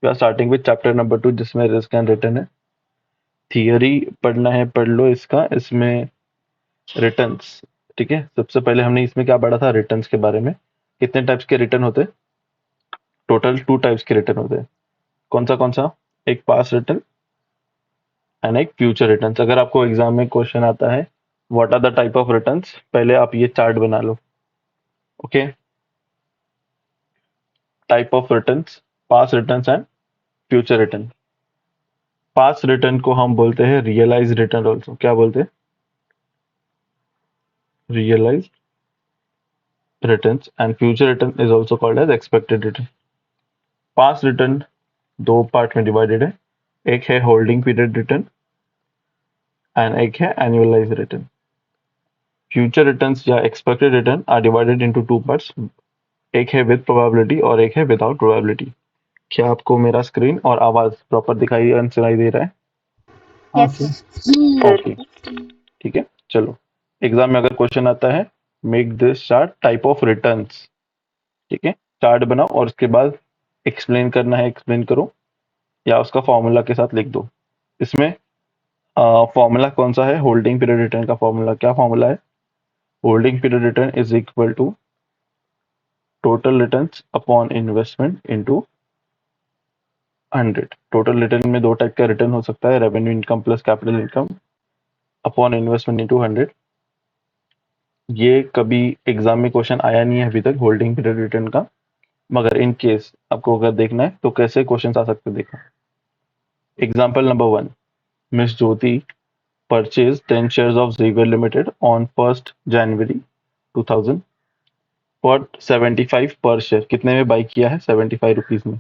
We are starting with chapter number 2 जिसमें risk and return है। Theory पढ़ना है पढ़ लो इसका, इसमें रिटर्न्स। ठीक है, सबसे पहले हमने इसमें क्या पढ़ा था, रिटर्न्स के बारे में। कितने टाइप्स के रिटर्न होते हैं? टोटल 2 टाइप्स के रिटर्न होते हैं। कौन सा? एक पास रिटर्न एंड एक फ्यूचर रिटर्न्स। अगर आपको एग्जाम में क्वेश्चन आता है what are the type of returns, पहले आप ये चार्ट बना लो। Okay, type of returns, past returns and future return. Past return को हम बोलते हैं रियलाइज रिटर्न ऑल्सो। क्या बोलते हैं? Realise returns and future return is also called as expected return. Past return दो पार्ट में डिवाइडेड है, एक है होल्डिंग पीरियड रिटर्न एंड एक है एनुअलाइज रिटर्न। फ्यूचर रिटर्न्स या expected return are divided into 2 parts, एक है विद प्रोबेबिलिटी और एक है विदाउट प्रोबेबिलिटी। क्या आपको मेरा स्क्रीन और आवाज प्रॉपर दिखाई एंड सुनाई दे रहा है? हाँ Yes, सर। ओके, ठीक है। चलो, एग्जाम में अगर क्वेश्चन आता है make this chart type of returns, ठीक है, चार्ट बनाओ और उसके बाद एक्सप्लेन करना है, एक्सप्लेन करो या उसका फॉर्मूला के साथ लिख दो। इसमें फॉर्मूला कौन सा है? होल्डिंग पीरियड रिटर्न का फॉर्मूला। क्या फॉर्मूला है? Holding period return is equal to total returns upon investment into 100। Total return में दो टाइप का रिटर्न हो सकता है, revenue income plus capital income upon investment into 100। ये कभी एग्जाम में क्वेश्चन आया नहीं है अभी तक होल्डिंग पीरियड रिटर्न का, मगर इन केस आपको अगर देखना है तो कैसे क्वेश्चन आ सकते हैं देखो। Example number 1, miss Jyoti purchase 10 shares of Xavier Limited on 1st January 2000 for 75 पर शेयर। कितने में बाई किया है? 75 रुपीज में।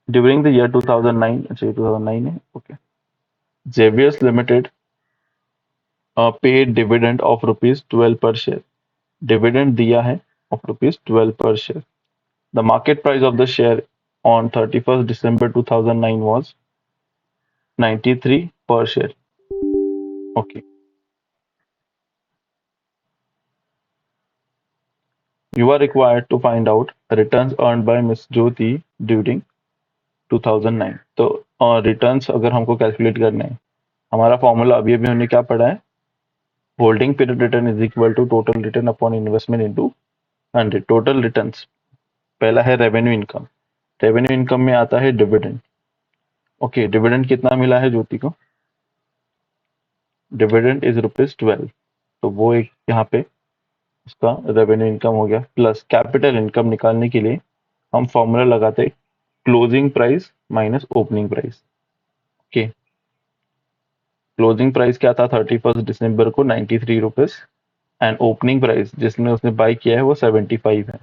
ड्यूरिंग द ईयर 2009, अच्छा 2009 है, okay. Xavier's Limited paid dividend of ₹12 पर शेयर। डिविडेंड दिया है ऑफ ₹12 पर share. The market price of the share on 31st December 2009 was 93 per share. Okay. You are required to find out returns earned by Miss Jyoti during 2009। तो returns अगर हमको calculate करना है, हमारा formula अभी अभी हमने क्या पढ़ा है? Holding period return is equal to total return upon investment into 100। Total returns पहला है रेवेन्यू इनकम। रेवेन्यू इनकम में आता है डिविडेंड। ओके, डिविडेंड कितना मिला है ज्योति को? डिविडेंड इज ₹12, तो वो एक यहाँ पे उसका रेवेन्यू इनकम हो गया। प्लस कैपिटल इनकम निकालने के लिए हम फॉर्मूला लगाते closing price minus opening price. Okay, closing price क्या था 31st दिसंबर को? 93 रुपीज एंड ओपनिंग प्राइस जिसमें उसने बाई किया है वो 75 है।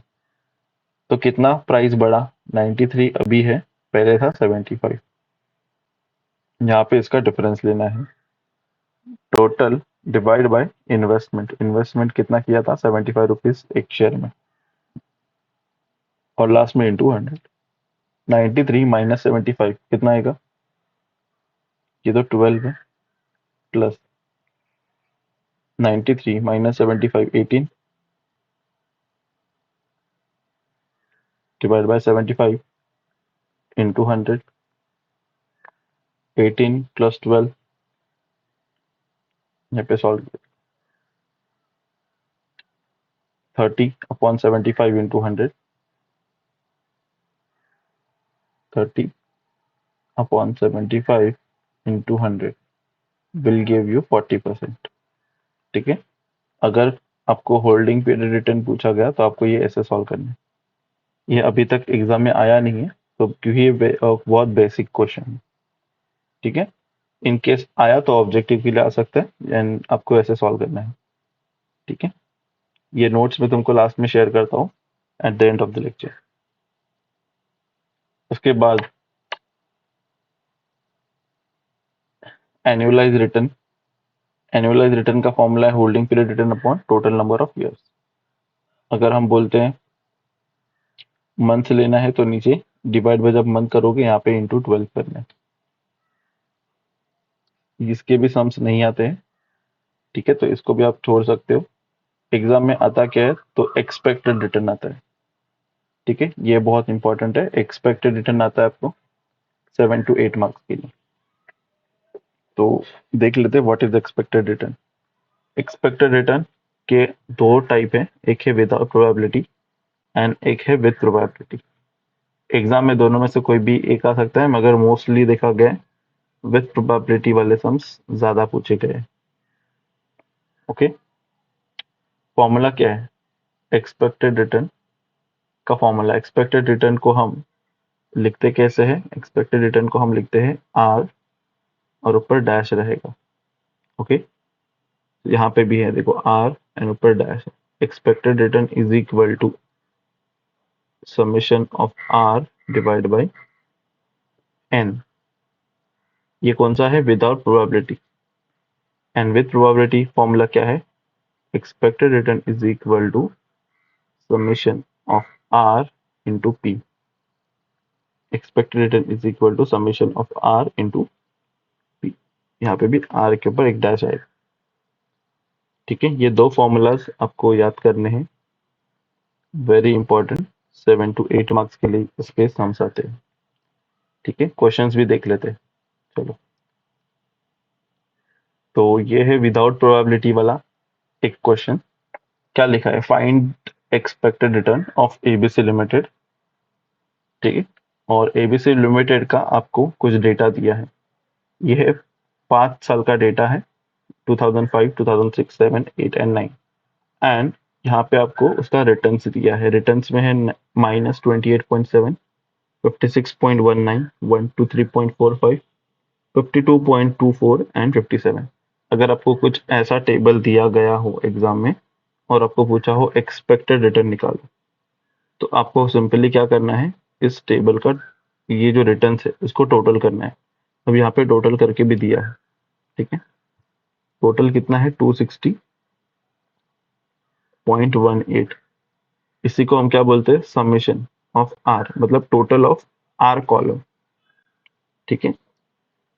तो कितना प्राइस बढ़ा? 93 अभी है, पहले था 75। यहाँ पे इसका डिफरेंस लेना है। Total divide by investment. Investment कितना किया था? 75 रुपीज एक शेयर में, और लास्ट में इंटू 100। 93 माइनस 75 कितना आएगा? ये तो 12 है, plus 93 minus 75 18 divide by 75 into 100। 18 plus 12, यहाँ पे solve 30 upon 75 into 100। 30 upon 75 into 100 will give you 40%। ठीक है, अगर आपको होल्डिंग पीरियड रिटर्न पूछा गया तो आपको ये ऐसे सॉल्व करना है। ये अभी तक एग्जाम में आया नहीं है तो क्योंकि ये बहुत बेसिक क्वेश्चन है। ठीक है, इन केस आया तो ऑब्जेक्टिव के लिए आ सकता है एंड आपको ऐसे सॉल्व करना है। ठीक है, ये नोट्स में तुमको लास्ट में शेयर करता हूँ at the end of the lecture. उसके बाद एनुअलाइज रिटर्न। एनुअलाइज रिटर्न का फॉर्मूला है holding period return upon total number of years. अगर हम बोलते हैं मंथ लेना है तो नीचे डिवाइड बाय जब मंथ करोगे यहाँ पे इंटू 12 करना है। इसके भी सम्स नहीं आते हैं, ठीक है, तो इसको भी आप छोड़ सकते हो। एग्जाम में आता क्या है तो एक्सपेक्टेड रिटर्न आता है। ठीक है, ये बहुत इंपॉर्टेंट है। एक्सपेक्टेड रिटर्न आता है आपको 7 to 8 मार्क्स के लिए। तो देख लेते हैं what is expected return. Expected return के दो टाइप है, एक है विदाउट प्रोबेबिलिटी एंड एक है विद प्रोबेबिलिटी। एग्जाम में दोनों में से कोई भी एक आ सकता है, मगर मोस्टली देखा गया है विद प्रोबेबिलिटी वाले सम्स ज्यादा पूछे गए हैं। ओके, फॉर्मूला क्या है एक्सपेक्टेड रिटर्न का? फॉर्मूला, एक्सपेक्टेड रिटर्न को हम लिखते कैसे हैं? एक्सपेक्टेड रिटर्न को हम लिखते हैं आर और ऊपर डैश रहेगा। ओके, यहाँ पे भी है देखो आर एंड ऊपर डैश है। Expected return is equal to summation of r divide by n. ये कौन सा है? Without probability. And with probability formula क्या है? Expected return is equal to summation of r into p. Expected return is equal to summation of r into p. यहाँ पे भी are के ऊपर एक डैश आएगा। ठीक है, ये दो फॉर्मूलाज आपको याद करने हैं, वेरी इंपॉर्टेंट। 7 to 8 मार्क्स के लिए इसके सम्स आते हैं। ठीक है, क्वेश्चंस भी देख लेते हैं। चलो, तो ये है विदाउट प्रोबेबिलिटी वाला एक क्वेश्चन। क्या लिखा है? Find expected return of ABC limited. ठीक है, और एबीसी लिमिटेड का आपको कुछ डेटा दिया है। ये है 5 साल का डेटा है, 2005, 2006, 7, 8 एंड 9। एंड यहाँ पे आपको उसका रिटर्न्स दिया है। रिटर्न्स में है -28.7, 56.19, 123.45, 52.24 एंड 57। अगर आपको कुछ ऐसा टेबल दिया गया हो एग्जाम में और आपको पूछा हो एक्सपेक्टेड रिटर्न निकालो, तो आपको सिंपली क्या करना है, इस टेबल का ये जो रिटर्न है इसको टोटल करना है। अब यहाँ पे टोटल करके भी दिया है। ठीक है, टोटल कितना है? 260.18। इसी को हम क्या बोलते हैं? समेशन ऑफ आर, मतलब टोटल ऑफ आर कॉलम। ठीक है,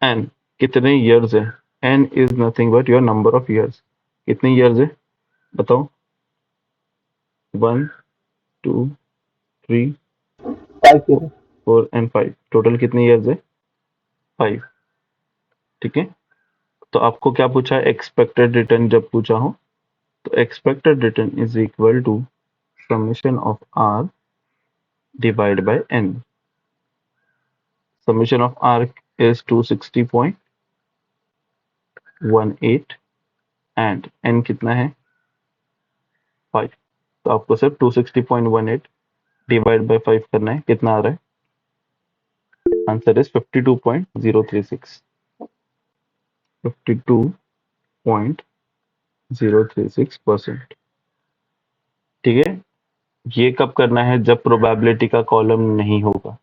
एन कितने ईयर्स है? N is nothing but your number of years. कितने ईयर्स है बताओ? 1, 2, 3, 5 years. 4 एंड 5। टोटल कितने ईयर्स है? 5। ठीक है, तो आपको क्या पूछा है? एक्सपेक्टेड रिटर्न जब पूछा हो तो expected return is equal to summation of r divide by n. Summation of r is 260.18 and n कितना है? 5। तो आपको सिर्फ 260.18 डिवाइड बाय 5 करना है। कितना आ रहा है? Answer is 52.036। 52.036%। ठीक है, ये कब करना है? जब प्रोबेबिलिटी का कॉलम नहीं होगा।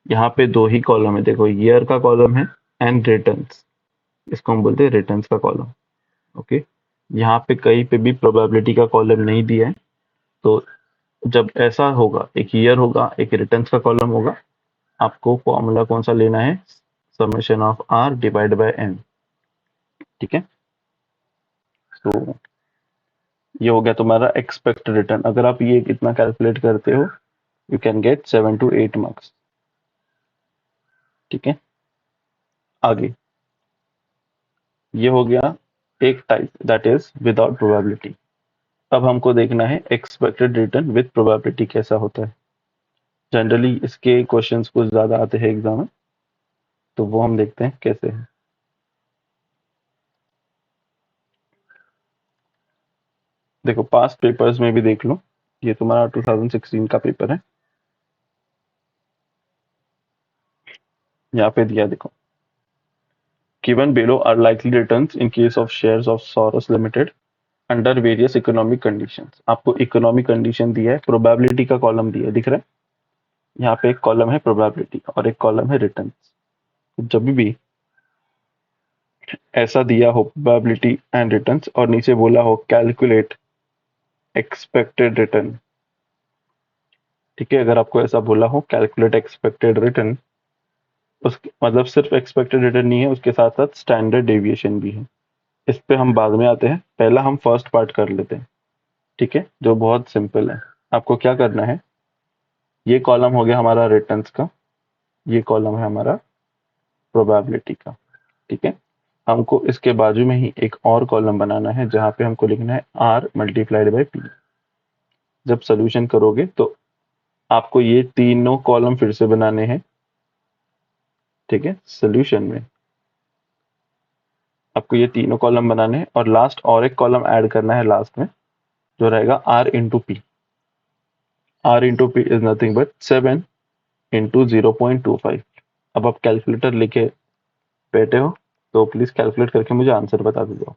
यहाँ पे दो ही कॉलम है, देखो ईयर का कॉलम है एंड रिटर्न्स, इसको हम बोलते हैं रिटर्न्स का कॉलम। ओके, यहाँ पे कहीं पे भी प्रोबेबिलिटी का कॉलम नहीं दिया है। तो जब ऐसा होगा, एक ईयर होगा, एक रिटर्न्स का कॉलम होगा, आपको फॉर्मूला कौन सा लेना है? Summation of r divide by n. ठीक है, तो ये हो गया तुम्हारा एक्सपेक्ट रिटर्न। अगर आप ये कितना कैलकुलेट करते हो, you can get 7 to 8 marks. ठीक है, आगे ये हो गया एक type, that is without probability. अब हमको देखना है एक्सपेक्टेड रिटर्न विद प्रोबेबिलिटी कैसा होता है। जनरली इसके क्वेश्चंस कुछ ज्यादा आते हैं एग्जाम में, तो वो हम देखते हैं कैसे है। देखो पास्ट पेपर्स में भी देख लो, ये तुम्हारा 2016 का पेपर है। यहाँ पे दिया देखो, given below are likely returns in case of shares of Soros Limited under various economic conditions। आपको इकोनॉमिक कंडीशन दिया है, प्रोबेबिलिटी का कॉलम दिया है, दिख रहा है? यहाँ पे एक कॉलम है प्रोबेबिलिटी और एक कॉलम है रिटर्न। जब भी ऐसा दिया हो प्रोबेबिलिटी एंड रिटर्न्स और नीचे बोला हो कैलकुलेट एक्सपेक्टेड रिटर्न, ठीक है, अगर आपको ऐसा बोला हो कैलकुलेट एक्सपेक्टेड रिटर्न, उस मतलब सिर्फ एक्सपेक्टेड रिटर्न नहीं है, उसके साथ साथ स्टैंडर्ड डेविएशन भी है। इस पे हम बाद में आते हैं, पहला हम फर्स्ट पार्ट कर लेते हैं। ठीक है, जो बहुत सिंपल है। आपको क्या करना है, ये कॉलम हो गया हमारा रिटर्न्स का, ये कॉलम है हमारा प्रोबेबिलिटी का। ठीक है, हमको इसके बाजू में ही एक और कॉलम बनाना है जहां पे हमको लिखना है आर मल्टीप्लाइड बाई पी। जब सोल्यूशन करोगे तो आपको ये तीनों कॉलम फिर से बनाने हैं। ठीक है, सोल्यूशन में आपको ये तीनों कॉलम बनाने हैं और लास्ट और एक कॉलम ऐड करना है लास्ट में, जो रहेगा r into p. R into p is nothing but 7 into 0.25। अब आप कैलकुलेटर लेके बैठे हो तो प्लीज कैलकुलेट करके मुझे आंसर बता दीजिए।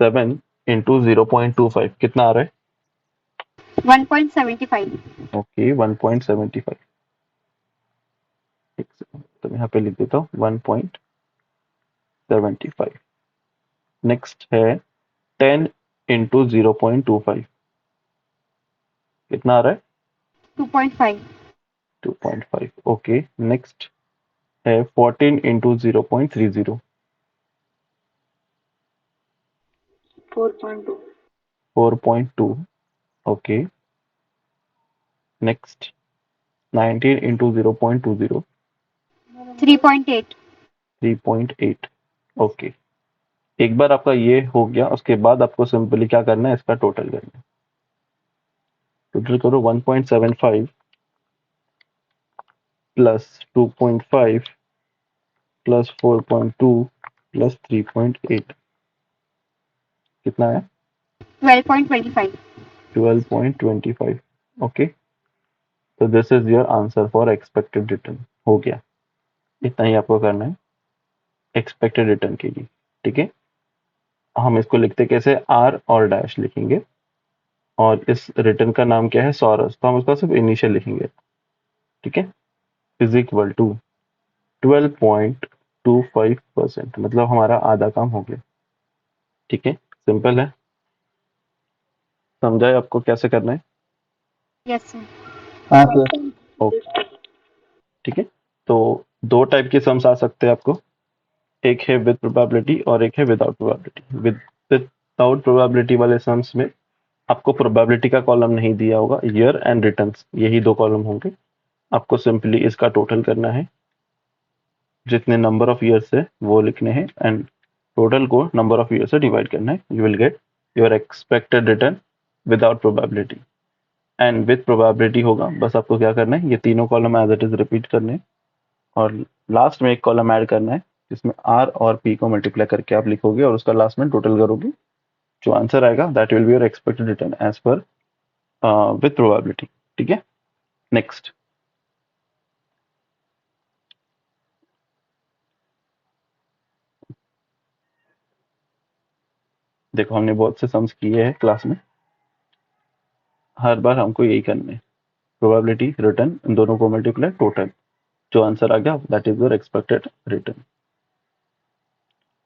7 इंटू 0.25 कितना आ रहा है? 1.75। ओके, 1.75। एक सेकंड, तो मैं यहाँ पे लिख देता हूँ 1.75। नेक्स्ट है 10 इंटू 0.25 कितना आ रहा है? 2.5। 2.5। ओके, नेक्स्ट है 14 into 0.30। 4.2। 4.2। Okay, next 19 into 0.20। 3.8। 3.8। Okay, एक बार आपका ये हो गया, उसके बाद आपको सिंपली क्या करना है, इसका टोटल करना है। टोटल करो 1.75 प्लस 2.5 प्लस 4.2 प्लस 3.8 कितना है? 12.25। 12.25। ओके, तो this is your answer for expected return. हो गया, इतना ही आपको करना है एक्सपेक्टेड रिटर्न के लिए। ठीक है, हम इसको लिखते कैसे, आर और डैश लिखेंगे और इस रिटर्न का नाम क्या है, सॉरस, तो हम उसका सिर्फ इनिशियल लिखेंगे। ठीक है, इज इक्वल टू 12.25%, मतलब हमारा आधा काम हो गया। ठीक है, सिंपल है, समझाए आपको कैसे करना है? Yes sir. हाँ सर। ओके, ठीक है, तो दो टाइप के सम्स आ सकते हैं आपको, एक है विद प्रोबेबिलिटी और एक है विदाउट प्रोबेबिलिटी। विदाउट प्रोबेबिलिटी वाले सम्स में आपको प्रोबेबिलिटी का कॉलम नहीं दिया होगा, ईयर एंड रिटर्न्स यही दो कॉलम होंगे। आपको सिंपली इसका टोटल करना है, जितने नंबर ऑफ ईयर्स है वो लिखने हैं एंड टोटल को नंबर ऑफ ईयर से डिवाइड करना है। You will get your expected return without probability. And with probability होगा, बस आपको क्या करना है, ये तीनों column as it is repeat करने हैं और लास्ट में एक कॉलम ऐड करना है जिसमें आर और पी को मल्टीप्लाई करके आप लिखोगे और उसका लास्ट में टोटल करोगे। जो आंसर आएगा that will be your expected return as per with probability. ठीक है, नेक्स्ट देखो, हमने बहुत से सम्स किए हैं क्लास में, हर बार हमको यही करना है, प्रोबेबिलिटी रिटर्न इन दोनों को मल्टीप्लाई टोटल, जो आंसर आ गया that is your expected return.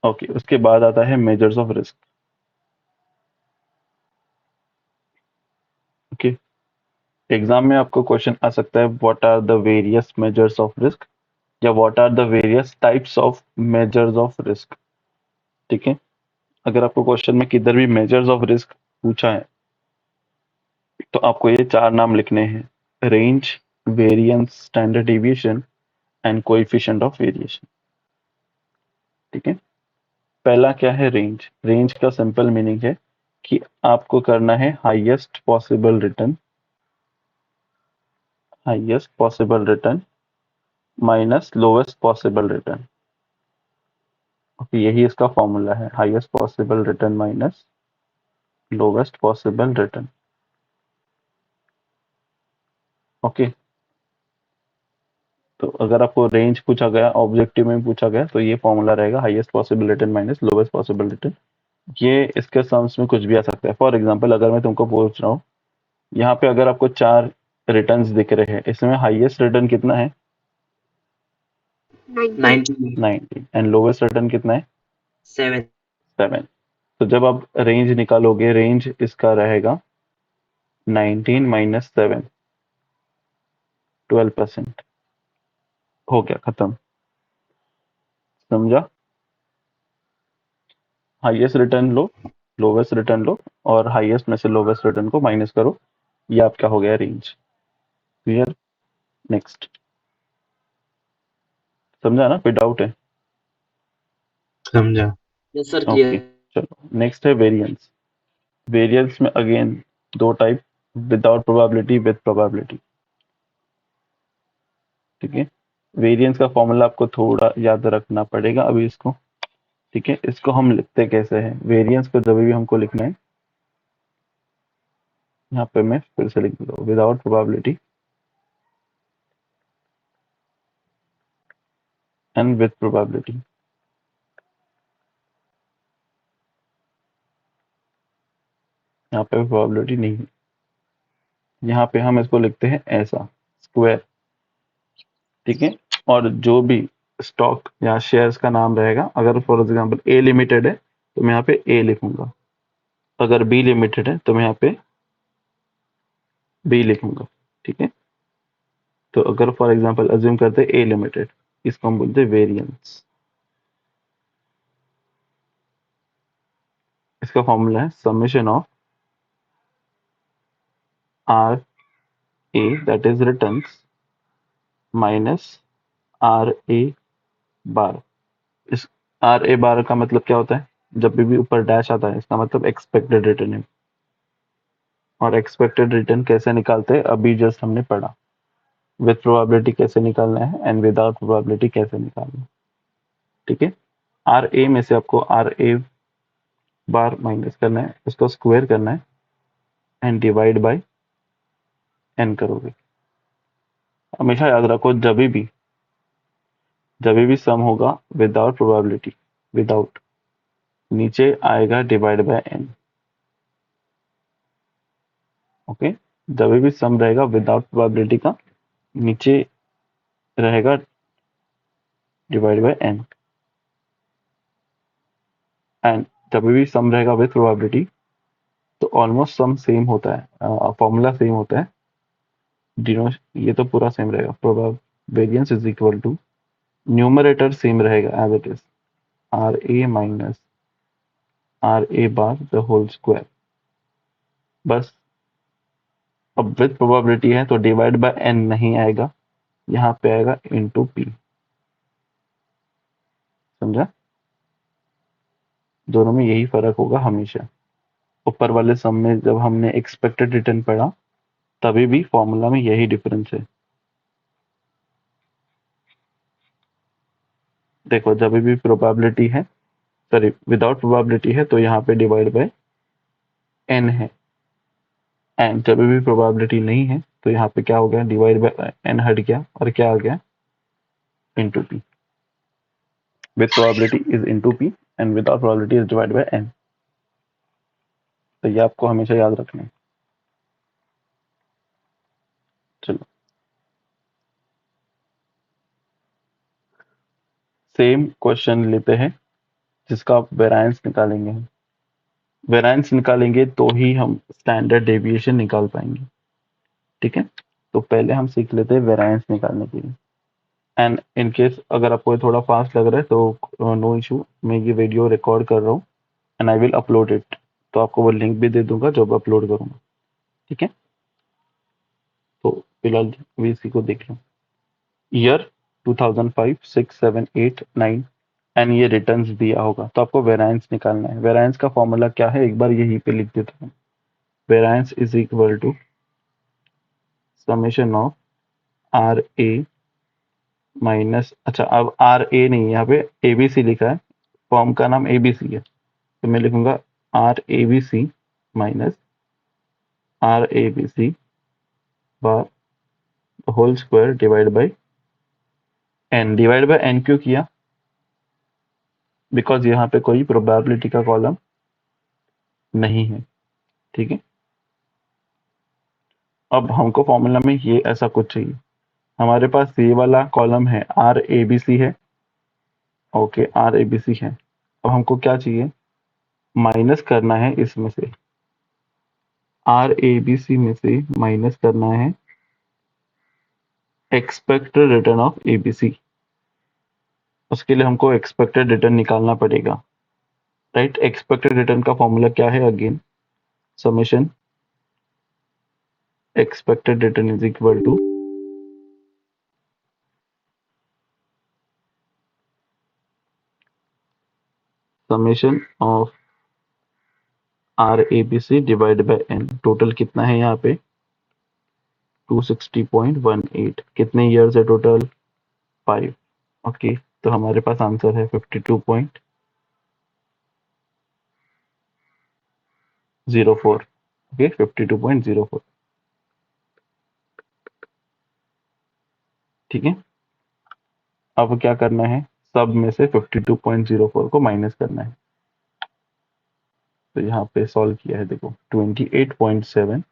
Okay, उसके बाद आता है measures of risk. Okay, exam में आपको क्वेश्चन आ सकता है what are the various measures of risk या what are the various types of measures of risk. ठीक है, अगर आपको क्वेश्चन में किधर भी मेजर्स ऑफ रिस्क पूछा है तो आपको ये चार नाम लिखने हैं, range, variance, standard deviation and coefficient of variation. ठीक है, पहला क्या है, रेंज। रेंज का सिंपल मीनिंग है कि आपको करना है highest possible return, highest possible return minus lowest possible return. Okay, यही इसका फॉर्मूला है, highest possible return minus lowest possible return. Okay, तो अगर आपको रेंज पूछा गया, ऑब्जेक्टिव में पूछा गया, तो ये फॉर्मूला रहेगा highest possible return minus lowest possible return. ये इसके सम्स में कुछ भी आ सकता है। फॉर एग्जांपल अगर मैं तुमको पूछ रहा हूँ, यहाँ पे अगर आपको चार रिटर्न्स दिख रहे हैं, इसमें हाईएस्ट रिटर्न कितना है? 90। 90 एंड लोवेस्ट रिटर्न कितना है? 7। 7। तो जब आप रेंज निकालोगे, रेंज इसका रहेगा 19 माइनस 7, 12%। हो गया, खत्म, समझा? हाईएस्ट रिटर्न लो, लोवेस्ट रिटर्न लो और हाईएस्ट में से लोवेस्ट रिटर्न को माइनस करो, ये आपका हो गया रेंज। क्लियर? नेक्स्ट, समझा ना? कोई डाउट है? समझा। Yes, sir. Okay, Clear. चलो नेक्स्ट है वेरिएंस। वेरिएंस में अगेन दो type, without probability, with probability. ठीक है, वेरिएंस का फॉर्मूला आपको थोड़ा याद रखना पड़ेगा अभी इसको। ठीक है, इसको हम लिखते कैसे हैं? वेरिएंस को जब भी हमको लिखना है, यहाँ पे मैं फिर से लिख देता हूँ, without probability and with probability. यहाँ पे प्रोबेबिलिटी नहीं है, यहाँ पे हम इसको लिखते हैं ऐसा, स्क्वायर। ठीक है, और जो भी स्टॉक या शेयर्स का नाम रहेगा, अगर फॉर एग्जांपल ए लिमिटेड है तो मैं यहाँ पे ए लिखूंगा, अगर बी लिमिटेड है तो मैं यहाँ पे बी लिखूंगा। ठीक है, तो अगर फॉर एग्जांपल अज्यूम करते हैं ए लिमिटेड, इसको हम बोलते हैं वेरिएंस। इसका फॉर्मूला है summation of are A that is returns minus are A bar. इस आर ए बार का मतलब क्या होता है? जब भी ऊपर डैश आता है इसका मतलब एक्सपेक्टेड रिटर्न है। और एक्सपेक्टेड रिटर्न कैसे निकालते हैं अभी जस्ट हमने पढ़ा। विद प्रोबेबिलिटी कैसे निकालना है एंड विदाउट प्रोबेबिलिटी कैसे निकालना है। ठीक है, आर ए में से आपको आर ए बार माइनस करना है, उसको स्क्वायर करना है एंड डिवाइड बाय एन करोगे। हमेशा याद रखो, जब भी सम होगा विदाउट प्रोबेबिलिटी, विदाउट, नीचे आएगा डिवाइड बाय एन। ओके, जब भी सम रहेगा विदाउट प्रोबेबिलिटी का, नीचे रहेगा डिवाइड बाय एन। एंड जब भी सम रहेगा विद प्रोबेबिलिटी तो ऑलमोस्ट सम सेम होता है, फॉर्मूला सेम होता है। डिनो ये तो पूरा सेम रहेगा, प्रोबेब variance is equal to, numerator same रहेगा as it is, R A minus are A bar the whole square. बस अब विद प्रोबेबिलिटी है तो डिवाइड बाय एन नहीं आएगा, यहाँ पे आएगा इनटू पी। समझा? दोनों में यही फर्क होगा हमेशा। ऊपर वाले सम में जब हमने एक्सपेक्टेड रिटर्न पढ़ा तभी भी फॉर्मूला में यही डिफरेंस है। देखो, जब भी प्रोबेबिलिटी है, सॉरी विदाउट प्रोबेबिलिटी है तो यहाँ पे डिवाइड बाय एन है, एंड जब भी प्रोबेबिलिटी नहीं है तो यहाँ पे क्या हो गया, डिवाइड बाय एन हट गया और क्या आ गया, into p. With probability is into p and without probability is divide by n. तो ये आपको हमेशा याद रखना है। चलो, सेम क्वेश्चन लेते हैं जिसका आप वेरिएंस निकालेंगे। वेरिएंस निकालेंगे तो ही हम स्टैंडर्ड डेविएशन निकाल पाएंगे। ठीक है, तो पहले हम सीख लेते हैं वेरिएंस निकालने के लिए। एंड इन केस अगर आपको ये थोड़ा फास्ट लग रहा है तो नो इशू, मैं ये वीडियो रिकॉर्ड कर रहा हूँ and I will upload it, तो आपको वो लिंक भी दे दूंगा जब अपलोड करूंगा। ठीक है, तो फिलहाल वीसी को देख लो। ईयर 2005, 6, 7, 8, 9 एंड ये रिटर्न्स दिया होगा तो आपको वेरिएंस निकालना है। वेरिएंस का फॉर्मूला क्या है एक बार यहीं पे लिख देता हूँ। Variance is equal to summation of R A minus, अच्छा अब आर ए नहीं, यहाँ पे एबीसी लिखा है, फॉर्म का नाम एबीसी है तो मैं लिखूंगा r a b c minus are a b c bar whole square divide by n. Divide by n क्यों किया? बिकॉज यहाँ पे कोई प्रोबेबिलिटी का कॉलम नहीं है। ठीक है, अब हमको फॉर्मूला में ये ऐसा कुछ चाहिए। हमारे पास ये वाला कॉलम है आर ए बी सी है, okay r a b c है। अब हमको क्या चाहिए, माइनस करना है इसमें से, आर ए बी सी में से माइनस करना है expected return of a b c. उसके लिए हमको एक्सपेक्टेड रिटर्न निकालना पड़ेगा, राइट? एक्सपेक्टेड रिटर्न का फॉर्मूला क्या है? Again summation expected return is equal to summation of are a b c divide by n, total कितना है यहाँ पे 260.18, कितने ईयर्स है टोटल 5। ओके, तो हमारे पास आंसर है 52.04। ओके, 52.04। ठीक है, अब क्या करना है, सब में से 52.04 को माइनस करना है। तो यहाँ पे सॉल्व किया है, देखो 28.7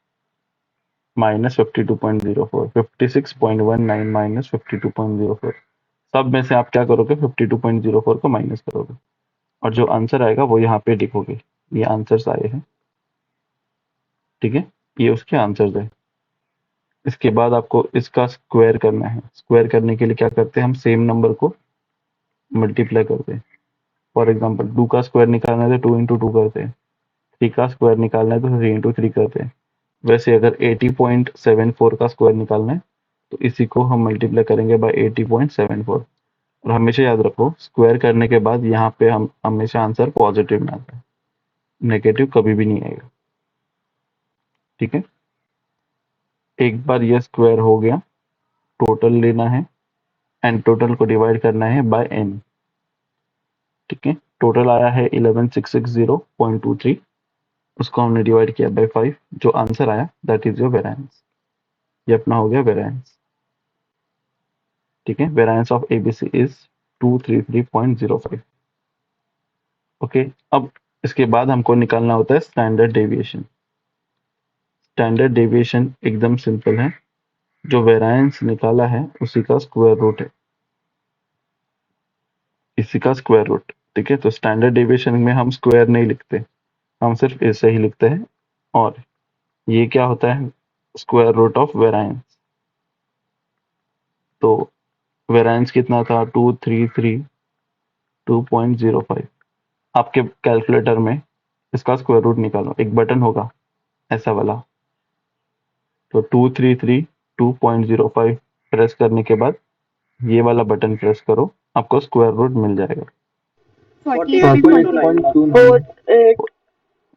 माइनस 52.04, 56.19 माइनस 52.04। सब में से आप क्या करोगे, 52.04 को माइनस करोगे और जो आंसर आएगा वो यहाँ पे लिखोगे। ये आंसर्स आए हैं, ठीक है, ये उसके आंसर्स है। इसके बाद आपको इसका स्क्वायर करना है। स्क्वायर करने के लिए क्या करते हैं, हम सेम नंबर को मल्टीप्लाई करते हैं। फॉर एग्जाम्पल 2 का स्क्वायर निकालना है तो 2 इंटू 2 करते हैं, 3 का स्क्वायर निकालना है तो 3 इंटू 3 करते हैं। वैसे अगर 80.74 का स्क्वायर निकालना है तो इसी को हम मल्टीप्लाई करेंगे बाय 80.74। और हमेशा याद रखो, स्क्वायर करने के बाद यहाँ पे हम हमेशा आंसर पॉजिटिव में आता है, नेगेटिव कभी भी नहीं आएगा। ठीक है, एक बार ये स्क्वायर हो गया, टोटल लेना है एंड टोटल को डिवाइड करना है बाय एन। ठीक है, टोटल आया है 11660.23, उसको हमने डिवाइड किया बाय 5, जो आंसर आया दैट इज योर वेरिएंस। ये अपना हो गया वेरिएंस। ठीक है, variance of ABC is 233.05। Okay, अब इसके बाद हमको निकालना होता है स्टैंडर्ड डेविएशन। स्टैंडर्ड डेविएशन एकदम सिंपल है, जो वेरिएंस निकाला है उसी का स्क्वायर रूट है, इसी का स्क्वायर रूट। ठीक है, तो स्टैंडर्ड डेविएशन में हम स्क्वायर नहीं लिखते, हम सिर्फ ऐसे ही लिखते हैं। और ये क्या होता है, स्क्वायर रूट ऑफ वेरिएंस। तो वेरिएंस कितना था 2332.05। आपके कैलकुलेटर में इसका स्क्वायर रूट निकालो, एक बटन होगा ऐसा वाला, तो 2332.05 प्रेस करने के बाद ये वाला बटन प्रेस करो, आपको स्क्वायर रूट मिल जाएगा 48.29.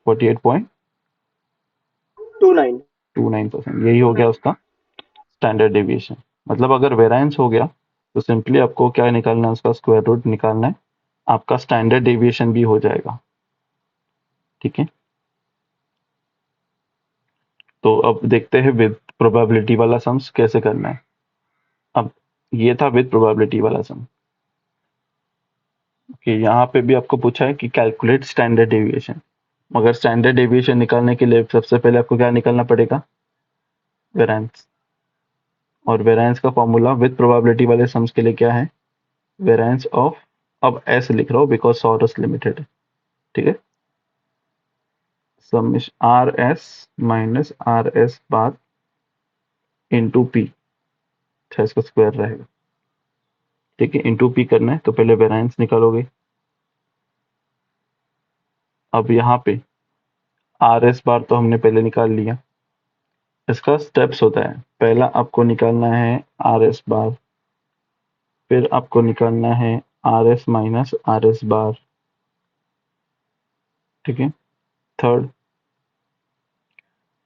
48.29%। यही हो गया उसका स्टैंडर्ड डेविएशन। मतलब अगर वेरिएंस हो गया तो सिंपली आपको क्या निकालना है, उसका स्क्वायर रूट निकालना है, आपका स्टैंडर्ड डेविएशन भी हो जाएगा। ठीक है, तो अब देखते हैं विद प्रोबेबिलिटी वाला सम्स कैसे करना है। अब ये था विद प्रोबेबिलिटी वाला सम। ओके, यहाँ पे भी आपको पूछा है कि कैलकुलेट स्टैंडर्ड डेविएशन, मगर स्टैंडर्ड डेविएशन निकालने के लिए सबसे पहले आपको क्या निकालना पड़ेगा, वेरिएंस। और वेरिएंस का फॉर्मूला विद प्रोबेबिलिटी वाले सम्स के लिए क्या है, वेरिएंस ऑफ, अब एस लिख रहा हूँ बिकॉज सॉरस लिमिटेड है। ठीक है, summation R S minus R S bar into P, अच्छा इसका स्क्वायर रहेगा। ठीक है, इंटू पी करना है तो पहले वेरिएंस निकालोगे। अब यहाँ पे आर एस बार तो हमने पहले निकाल लिया, इसका स्टेप्स होता है, पहला आपको निकालना है आर एस बार, फिर आपको निकालना है R S minus R S bar. ठीक है, थर्ड,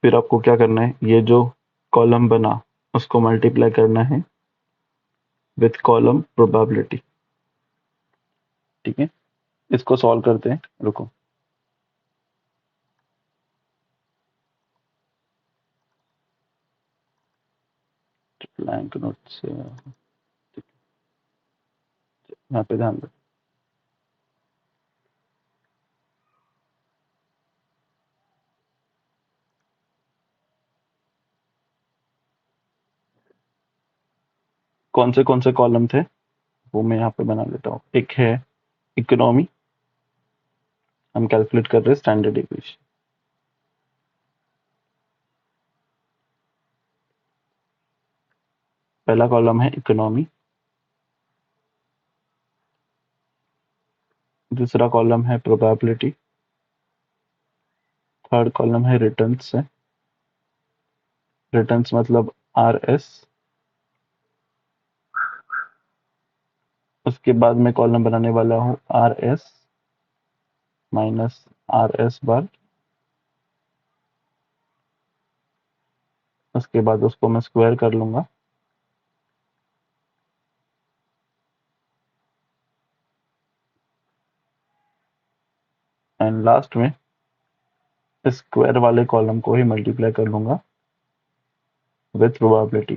फिर आपको क्या करना है, ये जो कॉलम बना उसको मल्टीप्लाई करना है विथ कॉलम प्रोबेबिलिटी। ठीक है, इसको सॉल्व करते हैं, रुको। ब्लैंक नोट से यहाँ पे ध्यान दो, कौन से कॉलम थे वो मैं यहाँ पे बना लेता हूँ। एक है इकोनॉमी, हम कैलकुलेट कर रहे हैं स्टैंडर्ड डेविएशन। पहला कॉलम है इकोनॉमी, दूसरा कॉलम है प्रोबेबिलिटी, थर्ड कॉलम है रिटर्न्स है, रिटर्न्स मतलब आर एस। उसके बाद मैं कॉलम बनाने वाला हूँ R S minus R S bar, उसके बाद उसको मैं स्क्वायर कर लूंगा, एंड लास्ट में इस स्क्वायर वाले कॉलम को ही मल्टीप्लाई कर लूंगा विथ प्रोबेबिलिटी।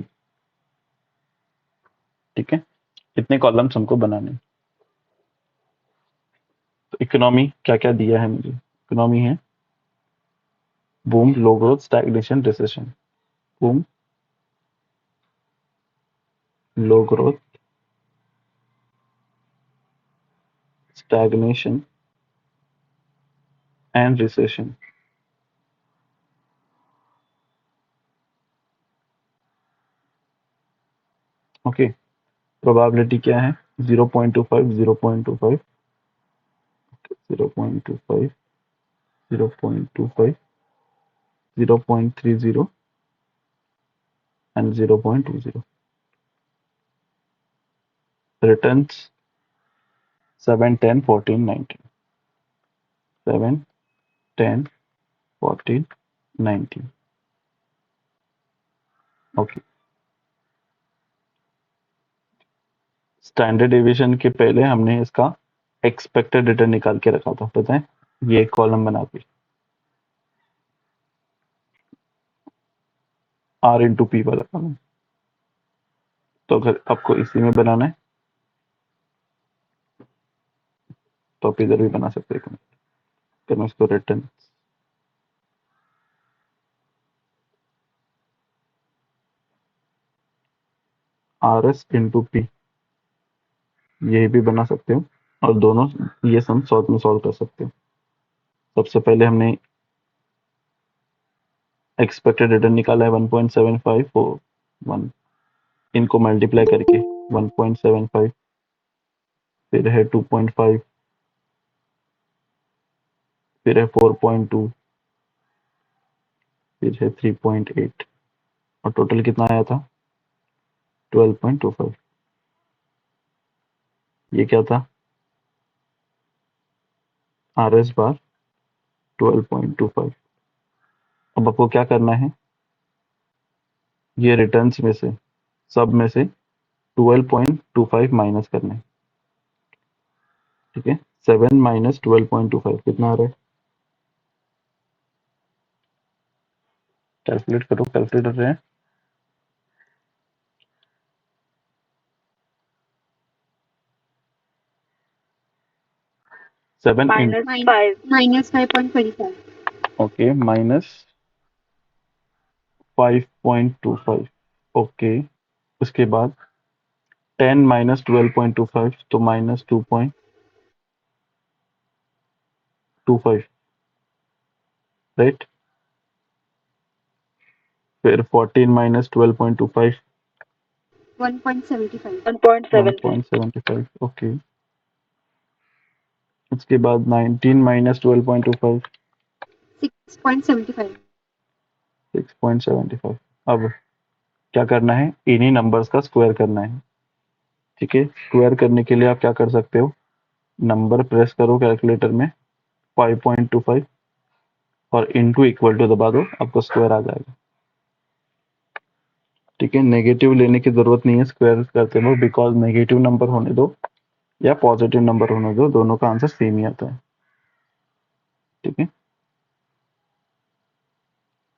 ठीक है, इतने कॉलम्स हमको बनाने। तो इकोनॉमी क्या क्या दिया है मुझे? इकोनॉमी है boom, low growth, stagnation, recession. Boom, low growth, stagnation and recession। Okay, probability क्या है? 0.25, 0.25, 0.25, 0.25, 0.30 and 0.20। Returns 7, 10, 14, 19। 7, 10, 14, 19। Okay, standard deviation के पहले हमने इसका एक्सपेक्टेड रिटर्न निकाल के रखा था, पता है? ये एक कॉलम बना के आर इंटू पी वाला कॉलम। तो अगर आपको इसी में बनाना है तो आप इधर भी बना सकते हैं। तो मैं इसको return R S into P ये भी बना सकते हो, और दोनों ये सम साथ में सॉल्व कर सकते हो। सबसे पहले हमने एक्सपेक्टेड रिटर्न निकाला है 1.75 और 1, इनको मल्टीप्लाई करके 1.75, फिर है 2.5, फिर है 4.2, फिर है 3.8, और टोटल कितना आया था? 12.25। ये क्या था? आर एस बार 12.25। अब आपको क्या करना है? ये रिटर्न्स में से, सब में से 12.25 माइनस करना है। ठीक है, 7 माइनस 12.25 कितना आ रहा है? कैलकुलेट करो, कैलकुलेटर है। 7 minus 5. minus 5.25। Okay, minus 5.25। Okay, उसके बाद 10 माइनस 12.25 तो माइनस 2.25, राइट? फिर 14 माइनस 12.25, 1.75। 1.75. 1.75। ओके, उसके बाद 19 माइनस 12.25, 6.75। 6.75। अब क्या करना है? इन्हीं नंबर्स का स्क्वायर करना है। ठीक है, स्क्वायर करने के लिए आप क्या कर सकते हो? नंबर प्रेस करो कैलकुलेटर में 5.25 और इनटू इक्वल टू दबा दो, आपको स्क्वायर आ जाएगा। ठीक है, नेगेटिव लेने की जरूरत नहीं है स्क्वायर करते वक्त, बिकॉज नेगेटिव नंबर होने दो या पॉजिटिव नंबर होने दो, दोनों का आंसर सेम ही आता है। ठीक है,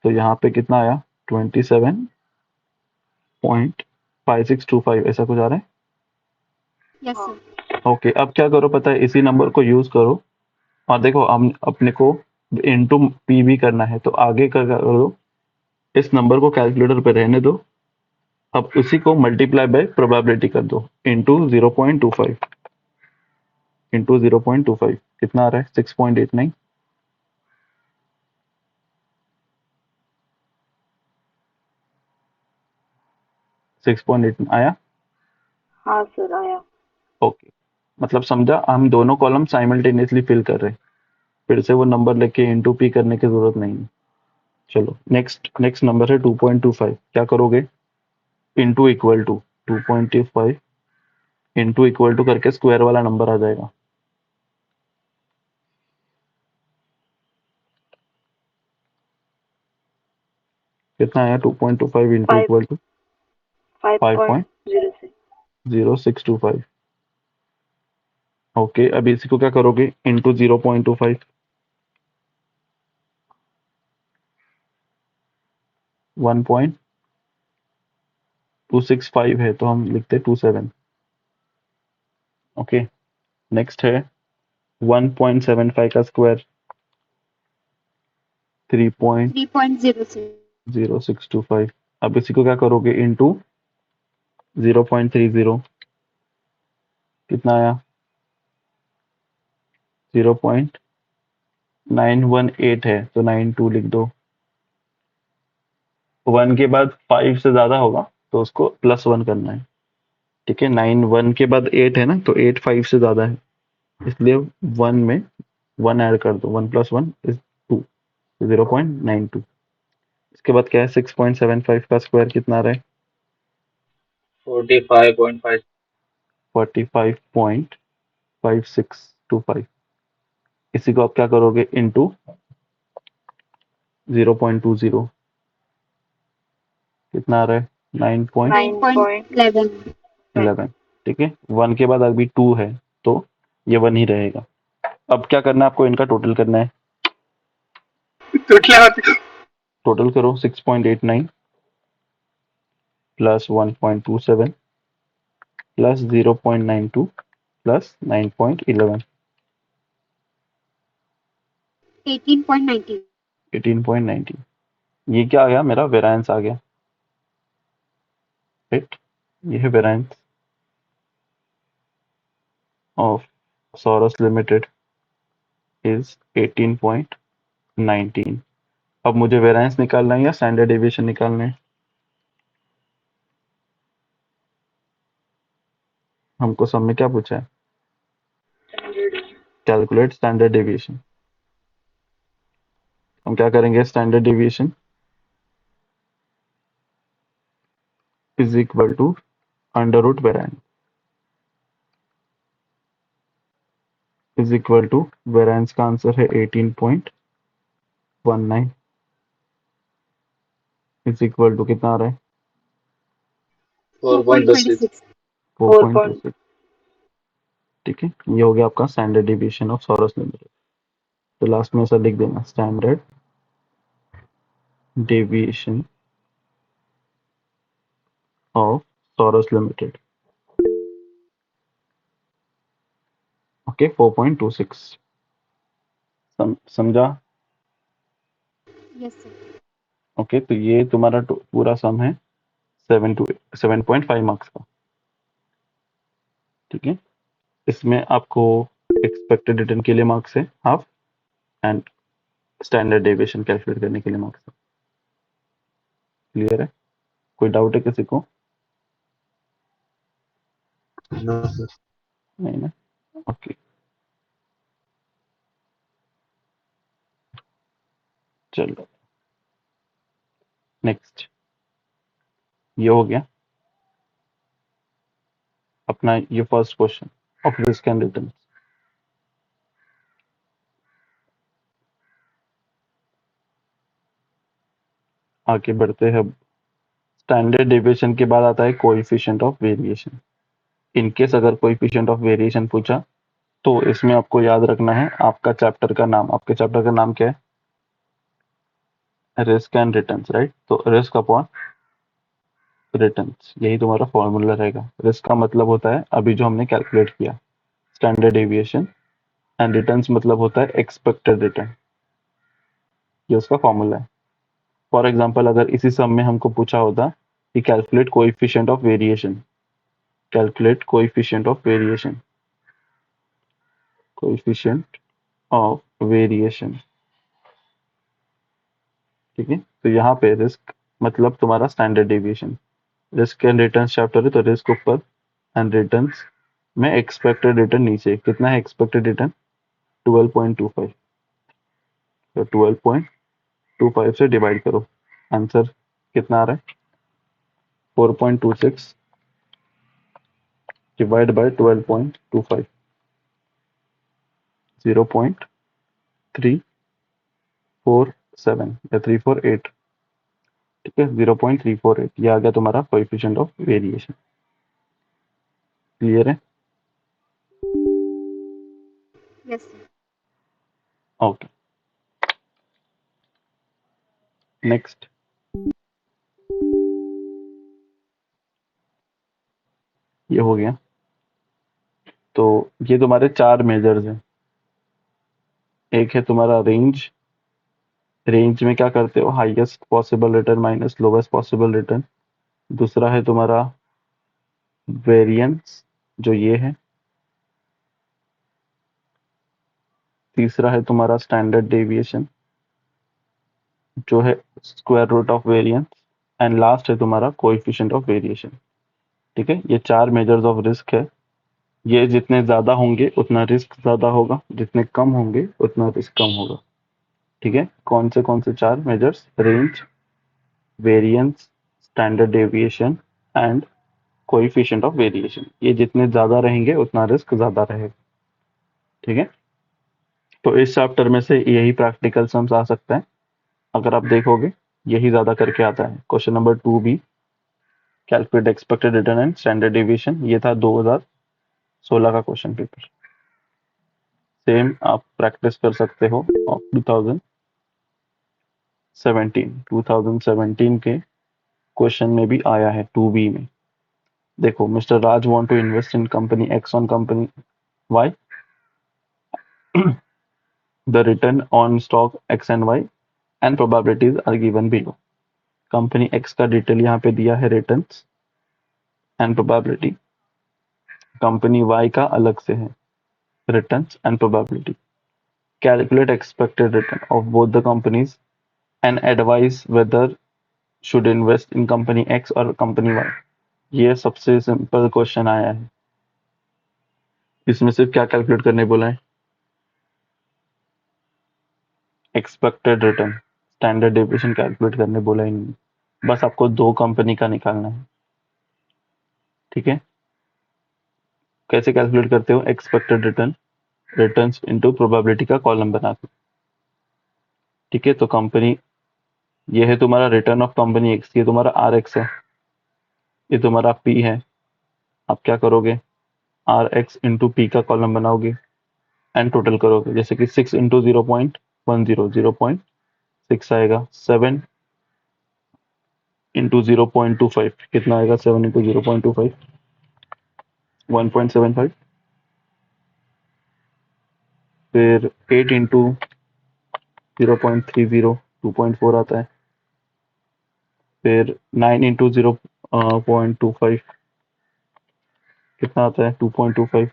तो यहाँ पे कितना आया? 27.5625 ऐसा कुछ आ रहा है। Yes sir. ओके, अब क्या करो पता है? इसी नंबर को यूज करो, और देखो हम अपने को इंटू पी भी करना है, तो आगे कर दो, इस नंबर को कैलकुलेटर पे रहने दो, अब उसी को मल्टीप्लाई बाय प्रोबेबिलिटी कर दो, इंटू 0.25, इंटू 0.25 कितना आ रहा है? 6.89। 6.8 आया। हाँ सर आया. ओके, मतलब समझा, हम दोनों कॉलम साइमल्टेनियसली फिल कर रहे हैं, फिर से वो नंबर लेके इंटू पी करने की जरूरत नहीं है। चलो नेक्स्ट नंबर है 2.25। क्या करोगे? Into equal to 2.25 into equal to करके स्क्वायर वाला नंबर आ जाएगा। कितना आया 2.25 into Five. Equal to 5.06. 5.0625। Okay, अब इसी को क्या करोगे इंटू 0.25, 1.265 है तो हम लिखते 27। ओके, नेक्स्ट है 1.75 का स्क्वायर 3.0625। 3.06. अब इसी को क्या करोगे इंटू 0.30, कितना आया 0.918 है तो 92 लिख दो। 1 के बाद 5 से ज्यादा होगा तो उसको +1 करना है। ठीक है, 9 1 के बाद 8 है ना, तो 8 5 से ज्यादा है, इसलिए 1 में 1 ऐड कर दो। 1 + 1 इज 2, 0.92। इसके बाद क्या है 6.75 का स्क्वायर कितना आ रहा है 45.5. 45.5625। इसी को आप क्या करोगे इंटू 0.20, कितना आ रहा है 9.11। 9.11. ठीक है, 1 के बाद अभी 2 है तो ये 1 ही रहेगा। अब क्या करना है आपको, इनका टोटल करना है। टोटल करो 6.89 प्लस 1.27 प्लस 0.92 प्लस 9.11, 18.19. 18.19। ये क्या आ गया मेरा वेरिएंस आ गया, राइट। ये है variance of sorus limited is 18.19। अब मुझे वेरिएंस निकालना है या स्टैंडर्ड डेविएशन निकालना है? हमको सब में क्या पूछा है, कैलकुलेट स्टैंडर्ड डेविएशन। हम क्या करेंगे, standard deviation is equal to under root variance is equal to, variance का आंसर है 18.19 इज इक्वल टू कितना आ रहा है 4.26. 4.26। ठीक है, ये हो गया आपका standard deviation of sorus limited. तो लास्ट में ऐसा लिख देना, standard deviation of sorus limited. Okay, 4.26। समझा? Yes, sir. ओके, तो ये तुम्हारा पूरा सम है 7.5 मार्क्स का। ठीक है, इसमें आपको एक्सपेक्टेड रिटर्न के लिए मार्क्स है half and standard deviation calculate करने के लिए मार्क्स है। क्लियर है? कोई डाउट है किसी को? No, sir. नहीं ना? ओके, चलो नेक्स्ट। ये हो गया अपना ये first question of risk and return. आगे बढ़ते हैं। स्टैंडर्ड डेविएशन के बाद आता है कोएफिशिएंट ऑफ वेरिएशन। इनकेस अगर कोएफिशिएंट ऑफ वेरिएशन पूछा तो इसमें आपको याद रखना है आपका चैप्टर का नाम। आपके चैप्टर का नाम क्या है? Risk and returns, right. तो रिस्क अपॉन रिटर्न्स, यही तुम्हारा फॉर्मूला रहेगा। रिस्क का मतलब होता है अभी जो हमने कैलकुलेट किया स्टैंडर्ड डेविएशन, एंड रिटर्न्स मतलब होता है एक्सपेक्टेड रिटर्न। ये उसका फॉर्मूला है। फॉर एग्जांपल अगर इसी सम में हमको पूछा होता कि calculate coefficient of variation, calculate coefficient of variation, coefficient of variation. ठीक है, तो यहाँ पे रिस्क मतलब तुम्हारा standard deviation. Risk and returns chapter है तो रिस्क ऊपर एंड रिटर्न्स में एक्सपेक्टेड रिटर्न नीचे। कितना है एक्सपेक्टेड रिटर्न 12.25, तो 12.25 से डिवाइड करो, आंसर कितना आ रहा है 4.26 डिवाइड बाय 12.25, 0.347 या 348। ठीक है, 0.348 ये आ गया तुम्हारा कोएफिशिएंट ऑफ वेरिएशन। क्लियर है? Yes, sir. Okay, next. ये हो गया। तो ये तुम्हारे 4 मेजर्स हैं। एक है तुम्हारा रेंज। रेंज में क्या करते हो? Highest possible return minus lowest possible return. दूसरा है तुम्हारा वेरिएंस, जो ये है। तीसरा है तुम्हारा स्टैंडर्ड डेविएशन, जो है square root of variance. And last है तुम्हारा कोएफिशिएंट ऑफ वेरिएशन। ठीक है, ये 4 मेजर्स ऑफ रिस्क है। ये जितने ज्यादा होंगे उतना रिस्क ज्यादा होगा, जितने कम होंगे उतना रिस्क कम होगा। ठीक है, कौन से 4 measures? Range, variance, standard deviation and coefficient of variation. ये जितने ज्यादा रहेंगे उतना रिस्क ज्यादा रहेगा। ठीक है, तो इस चैप्टर में से यही प्रैक्टिकल सम्स आ सकते हैं। अगर आप देखोगे यही ज्यादा करके आता है। Question number 2B, calculate expected return and standard deviation, ये था 2016 का क्वेश्चन पेपर। सेम आप प्रैक्टिस कर सकते हो ऑफ 2017 के क्वेश्चन में भी आया है 2B में। देखो, mister Raj want to invest in company x on company y. The return on stock X and Y and probabilities are given below. Company X का डिटेल यहाँ पे दिया है, returns and probability. Company Y का अलग से है, returns and probability. Calculate expected return of both the companies and advice weather should invest in company X और कंपनी Y। ये सबसे सिंपल क्वेश्चन आया है। इसमें सिर्फ क्या कैलकुलेट करने बोला है? Expected return, standard deviation calculate करने बोला ही नहीं। बस आपको 2 कंपनी का निकालना है। ठीक है, कैसे कैलकुलेट करते हो? Expected return, returns into probability का कॉलम बना के। ठीक है, तो कंपनी, ये है तुम्हारा रिटर्न ऑफ कंपनी एक्स, ये तुम्हारा आर एक्स है, ये तुम्हारा पी है। आप क्या करोगे? आर एक्स इंटू पी का कॉलम बनाओगे एंड टोटल करोगे। जैसे कि 6 इंटू 0.10 0.6 आएगा। 7 इंटू 0.25 कितना आएगा? 7 इंटू 0.25 1.75। फिर 8 इंटू 0.30 2.4 आता है। फिर 9 इंटू 0.25 कितना आता है? 2.25।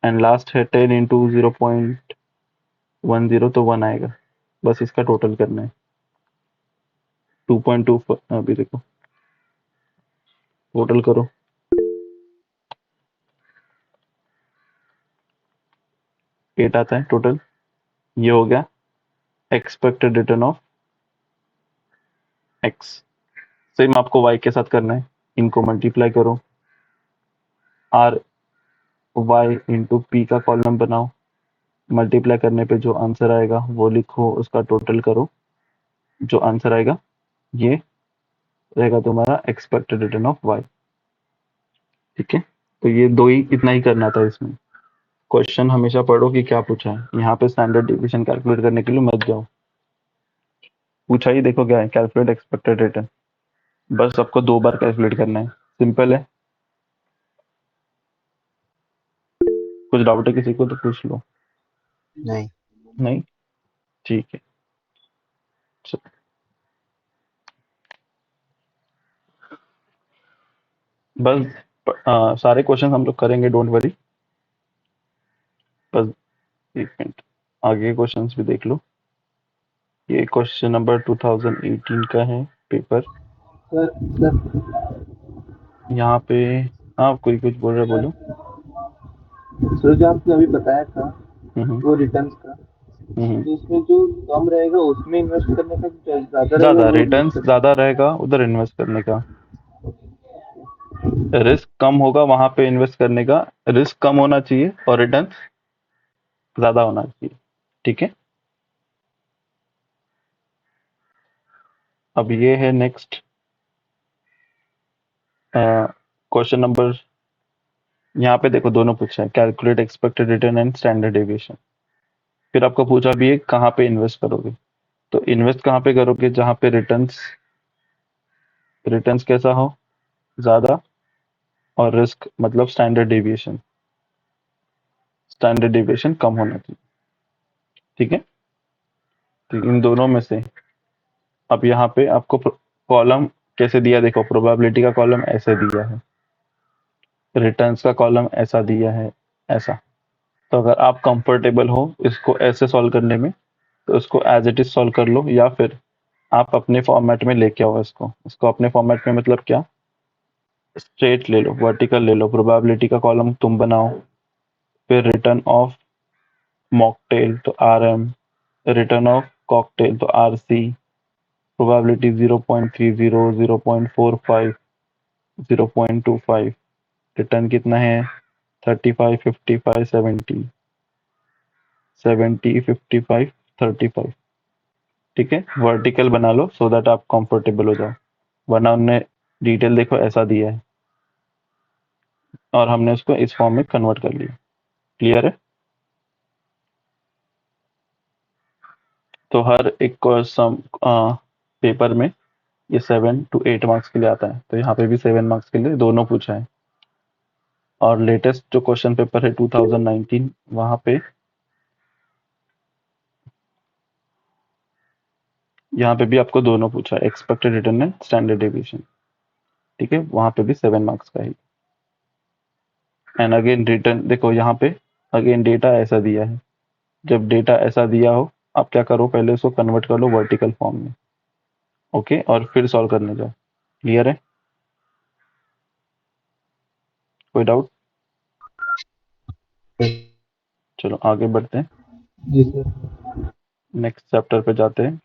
एंड लास्ट है 10 इंटू 0.10 तो 1 आएगा। बस इसका टोटल करना है। 2.2 अभी देखो, टोटल करो। 8 आता है टोटल। ये हो गया expected return of x. Same आपको वाई के साथ करना है। इनको मल्टीप्लाई करो, आर वाई इंटू पी का कॉलम बनाओ। मल्टीप्लाई करने पे जो आंसर आएगा वो लिखो, उसका टोटल करो। जो आंसर आएगा ये रहेगा तुम्हारा एक्सपेक्टेड रिटर्न ऑफ वाई। ठीक है, तो ये दो ही, इतना ही करना था इसमें। क्वेश्चन हमेशा पढ़ो कि क्या पूछा है। यहाँ पे स्टैंडर्ड डिवीजन कैलकुलेट करने के लिए मत जाओ। पूछा ही देखो क्या है, कैलकुलेट एक्सपेक्टेड रिटर्न। बस आपको 2 बार कैलकुलेट करना है, सिंपल है। कुछ डाउट है किसी को तो पूछ लो। नहीं। नहीं, ठीक है। चलो। बस सारे क्वेश्चन हम लोग करेंगे, डोंट वरी। बस एक मिनट, आगे क्वेश्चंस भी देख लो। ये क्वेश्चन नंबर 2018 का है पेपर। यहाँ पे हाँ, कोई कुछ बोल रहा है, बोलो। सर जो आपने अभी बताया था हम्म, वो रिटर्न्स का, हम्म। तो उसमें जो कम रहेगा उसमें इन्वेस्ट करने का, ज्यादा रहेगा ज्यादा वो रिटर्न इन्वेस्ट ज्यादा रहेगा उधर इन्वेस्ट करने का। रिस्क कम होगा वहां पे इन्वेस्ट करने का। रिस्क कम होना चाहिए और रिटर्न ज्यादा होना चाहिए। ठीक है, अब ये है नेक्स्ट क्वेश्चन नंबर, यहाँ पे देखो दोनों पूछा है, calculate expected return and standard deviation. फिर आपको पूछा भी है कहाँ पे इन्वेस्ट करोगे, तो इन्वेस्ट कहाँ पे करोगे जहाँ पे रिटर्न्स कैसा हो, ज्यादा, और रिस्क मतलब स्टैंडर्ड डेविएशन कम होना चाहिए। ठीक है, तो इन दोनों में से अब यहाँ पे आपको कॉलम कैसे दिया, देखो प्रोबेबिलिटी का कॉलम ऐसे दिया है, रिटर्न्स का कॉलम ऐसा दिया है, ऐसा। तो अगर आप कंफर्टेबल हो इसको ऐसे सॉल्व करने में, तो इसको एज इट इज सॉल्व कर लो, या फिर आप अपने फॉर्मेट में लेके आओ इसको अपने फॉर्मेट में, मतलब क्या, स्ट्रेट ले लो, वर्टिकल ले लो, प्रोबेबिलिटी का कॉलम तुम बनाओ, फिर रिटर्न ऑफ मॉकटेल तो RM, रिटर्न ऑफ कॉकटेल तो RC, प्रोबेबिलिटी 0.30, 0.45, 0.25, रिटर्न कितना है 35, 55, 70, 70, 55, 35। ठीक है, वर्टिकल बना लो सो दैट आप कंफर्टेबल हो जाओ, वरना उनने डिटेल देखो ऐसा दिया है और हमने उसको इस फॉर्म में कन्वर्ट कर लिया। क्लियर है? तो हर एक सम पेपर में ये 7 to 8 मार्क्स के लिए आता है, तो यहाँ पे भी 7 मार्क्स के लिए दोनों पूछा है। और लेटेस्ट जो क्वेश्चन पेपर है 2019, वहां पे यहाँ पे भी आपको दोनों पूछा है, expected return and standard deviation. ठीक है, वहां पे भी 7 मार्क्स का ही। एंड अगेन रिटर्न देखो, यहाँ पे अगेन डेटा ऐसा दिया है, जब डेटा ऐसा दिया हो आप क्या करो, पहले उसको कन्वर्ट कर लो वर्टिकल फॉर्म में, ओके, और फिर सॉल्व करने जाओ। क्लियर है? कोई डाउट? चलो आगे बढ़ते हैं, जी सर। नेक्स्ट चैप्टर पे जाते हैं।